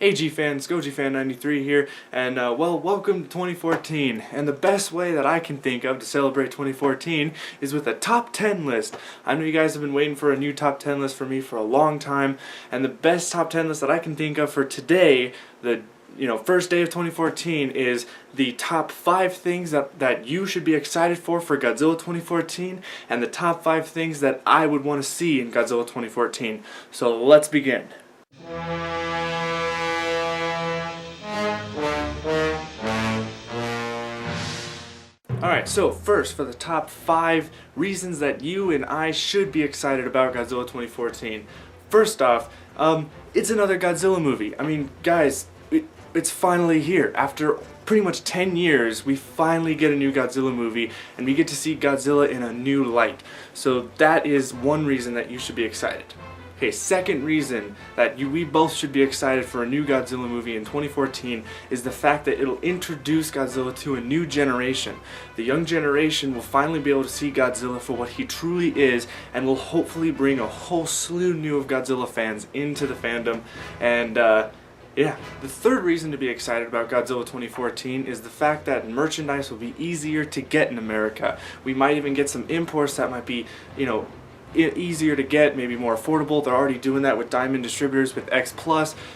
Hey G-Fans, GojiFan93 here, and well, welcome to 2014, and the best way that I can think of to celebrate 2014 is with a top 10 list. I know you guys have been waiting for a new top 10 list for me for a long time, and the best top 10 list that I can think of for today, the first day of 2014, is the top 5 things that you should be excited for Godzilla 2014, and the top 5 things that I would want to see in Godzilla 2014. So let's begin. Alright, so first, for the top 5 reasons that you and I should be excited about Godzilla 2014. First off, it's another Godzilla movie. I mean, guys, it's finally here. After pretty much 10 years, we finally get a new Godzilla movie, and we get to see Godzilla in a new light. So that is one reason that you should be excited. Okay, second reason that we both should be excited for a new Godzilla movie in 2014 is the fact that it'll introduce Godzilla to a new generation. The young generation will finally be able to see Godzilla for what he truly is, and will hopefully bring a whole slew new of Godzilla fans into the fandom. And yeah, the third reason to be excited about Godzilla 2014 is the fact that merchandise will be easier to get in America. We might even get some imports that might be, easier to get, maybe more affordable. They're already doing that with Diamond Distributors with X+,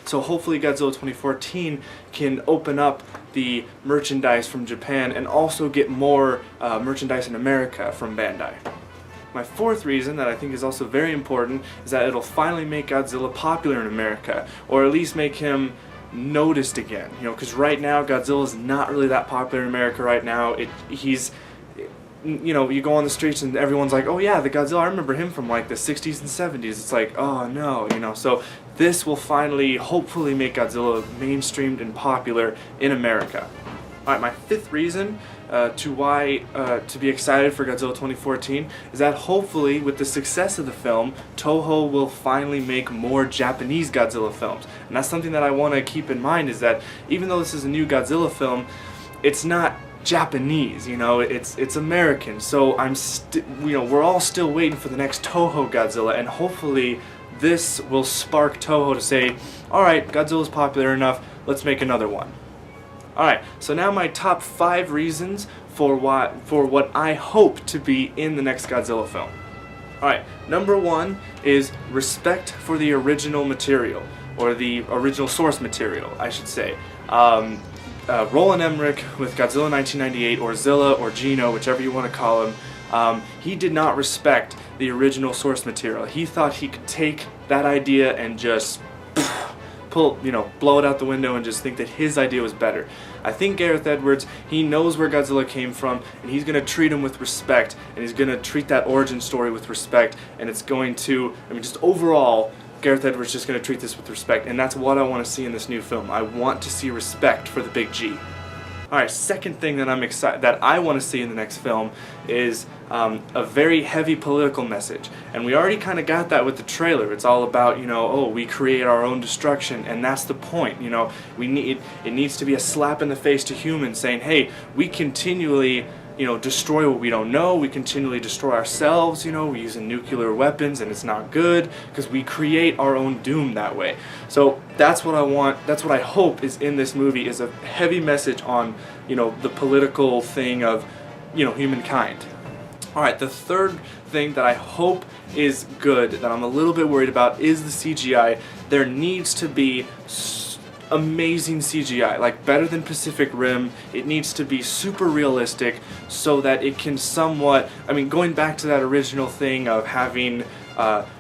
so hopefully Godzilla 2014 can open up the merchandise from Japan and also get more merchandise in America from Bandai. My fourth reason that I think is also very important is that it'll finally make Godzilla popular in America, or at least make him noticed again. Because right now Godzilla's not really that popular in America right now. You go on the streets and everyone's like, oh yeah, the Godzilla, I remember him from like the 60s and 70s. It's like, oh no, so this will finally, hopefully, make Godzilla mainstreamed and popular in America. Alright, my fifth reason to be excited for Godzilla 2014 is that hopefully, with the success of the film, Toho will finally make more Japanese Godzilla films. And that's something that I want to keep in mind, is that even though this is a new Godzilla film, it's not Japanese, it's American. So we're all still waiting for the next Toho Godzilla, and hopefully this will spark Toho to say, alright, Godzilla's popular enough, let's make another one. Alright, so now my top 5 reasons for what I hope to be in the next Godzilla film. Alright, number 1 is respect for the original material, or the original source material, I should say. Roland Emmerich with Godzilla 1998, or Zilla, or Gino, whichever you want to call him, he did not respect the original source material. He thought he could take that idea and just blow it out the window and just think that his idea was better. I think Gareth Edwards, he knows where Godzilla came from, and he's going to treat him with respect, and he's going to treat that origin story with respect, and it's going to, just overall, Gareth Edwards is just going to treat this with respect, and that's what I want to see in this new film. I want to see respect for the big G. Alright, second thing that I want to see in the next film is a very heavy political message. And we already kind of got that with the trailer. It's all about, oh, we create our own destruction, and that's the point. It needs to be a slap in the face to humans saying, hey, we continually destroy what we don't know, we continually destroy ourselves, we're using nuclear weapons, and it's not good, because we create our own doom that way. So that's what I want, that's what I hope is in this movie, is a heavy message on, the political thing of, humankind. Alright, the third thing that I hope is good, that I'm a little bit worried about, is the CGI. There needs to be amazing CGI, like better than Pacific Rim. It needs to be super realistic so that it can somewhat, going back to that original thing of having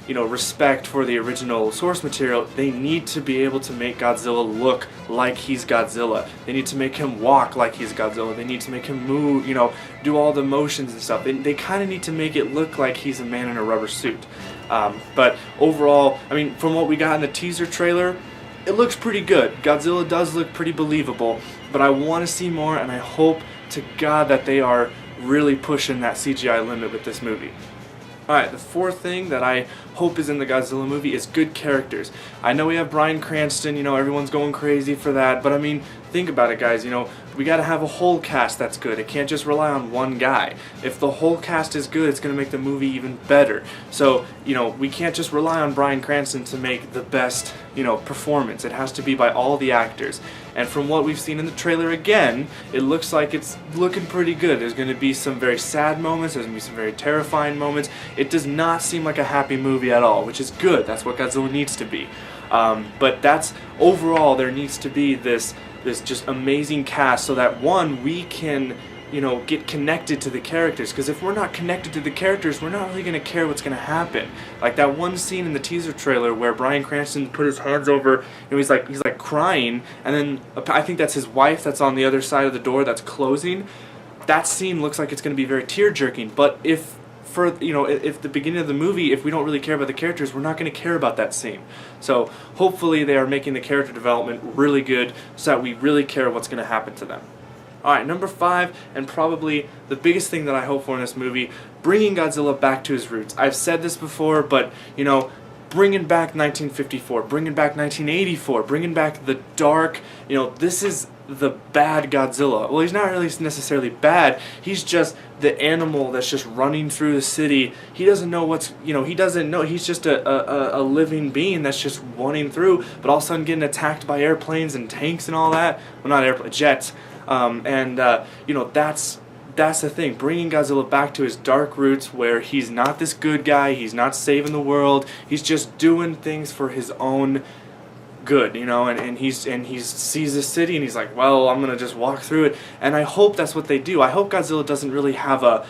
respect for the original source material, they need to be able to make Godzilla look like he's Godzilla. They need to make him walk like he's Godzilla. They need to make him move, do all the motions and stuff. They kind of need to make it look like he's a man in a rubber suit. But overall, from what we got in the teaser trailer, it looks pretty good. Godzilla does look pretty believable, but I want to see more, and I hope to God that they are really pushing that CGI limit with this movie. Alright, the fourth thing that I hope is in the Godzilla movie is good characters. I know we have Bryan Cranston, everyone's going crazy for that, but think about it, guys, you know, we got to have a whole cast that's good. It can't just rely on one guy. If the whole cast is good, it's going to make the movie even better. So, you know, we can't just rely on Bryan Cranston to make the best, you know, performance. It has to be by all the actors. And from what we've seen in the trailer again, it looks like it's looking pretty good. There's going to be some very sad moments, there's going to be some very terrifying moments. It does not seem like a happy movie at all, which is good. That's what Godzilla needs to be. But that's, overall, there needs to be this just amazing cast so that, one, we can, you know, get connected to the characters, because if we're not connected to the characters, we're not really going to care what's going to happen. Like that one scene in the teaser trailer where Bryan Cranston put his hands over, you know, he's like crying, and then I think that's his wife that's on the other side of the door that's closing. That scene looks like it's going to be very tear-jerking, but if the beginning of the movie, if we don't really care about the characters, we're not going to care about that scene. So hopefully they are making the character development really good so that we really care what's going to happen to them. Alright, number 5, and probably the biggest thing that I hope for in this movie, bringing Godzilla back to his roots. I've said this before, but, you know, bringing back 1954, bringing back 1984, bringing back the dark, you know, this is the bad Godzilla. Well, he's not really necessarily bad, he's just the animal that's just running through the city. He doesn't know what's, you know, he doesn't know, he's just a living being that's just running through, but all of a sudden getting attacked by airplanes and tanks and all that. Well, not airplanes, jets. You know, that's the thing, bringing Godzilla back to his dark roots where he's not this good guy, he's not saving the world, he's just doing things for his own good, you know, and he sees this city and he's like, well, I'm gonna just walk through it. And I hope that's what they do. I hope Godzilla doesn't really have a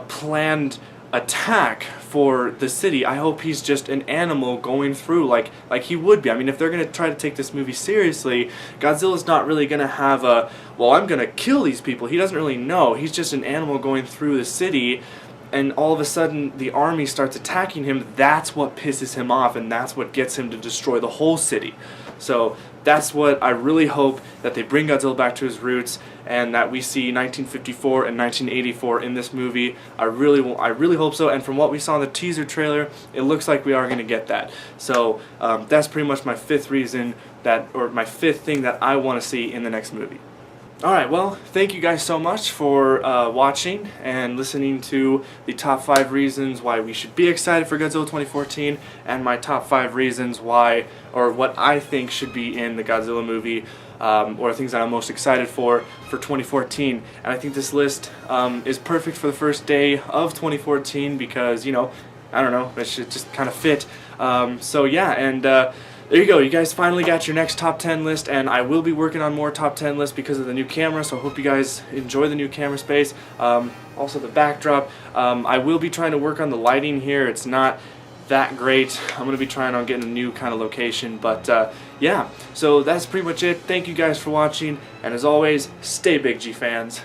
planned attack for the city. I hope he's just an animal going through like he would be. I mean, if they're going to try to take this movie seriously, Godzilla's not really going to have a, well, I'm going to kill these people. He doesn't really know. He's just an animal going through the city, and all of a sudden the army starts attacking him. That's what pisses him off, and that's what gets him to destroy the whole city. So that's what I really hope, that they bring Godzilla back to his roots, and that we see 1954 and 1984 in this movie. I really hope so, and from what we saw in the teaser trailer, it looks like we are going to get that. So that's pretty much my fifth reason my fifth thing that I want to see in the next movie. Alright, well, thank you guys so much for watching and listening to the top 5 reasons why we should be excited for Godzilla 2014, and my top 5 reasons why, or what I think should be in the Godzilla movie, or things that I'm most excited for 2014. And I think this list is perfect for the first day of 2014 because, you know, I don't know, it should just kind of fit. So yeah, and there you go, you guys finally got your next top 10 list, and I will be working on more top 10 lists because of the new camera, so I hope you guys enjoy the new camera space. Also the backdrop. I will be trying to work on the lighting here. It's not that great. I'm going to be trying on getting a new kind of location, but yeah, so that's pretty much it. Thank you guys for watching, and as always, stay big, G fans.